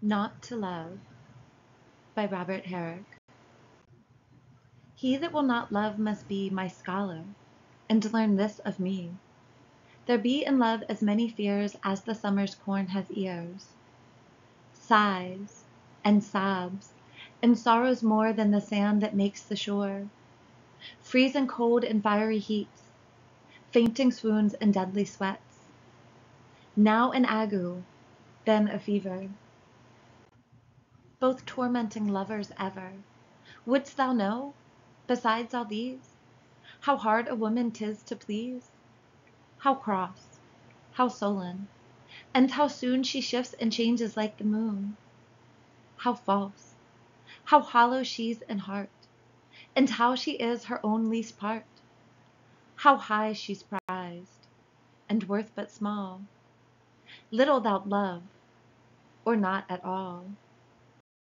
Not to Love by Robert Herrick. He that will not love must be my scholar, and learn this of me: there be in love as many fears as the summer's corn has ears, sighs and sobs and sorrows more than the sand that makes the shore, freezing cold and fiery heats, fainting swoons and deadly sweats, now an ague, then a fever, both tormenting lovers ever. Wouldst thou know, besides all these, how hard a woman 'tis to please? How cross, how sullen, and how soon she shifts and changes like the moon? How false, how hollow she's in heart, and how she is her own least part? How high she's prized, and worth but small, little thou'lt love, or not at all.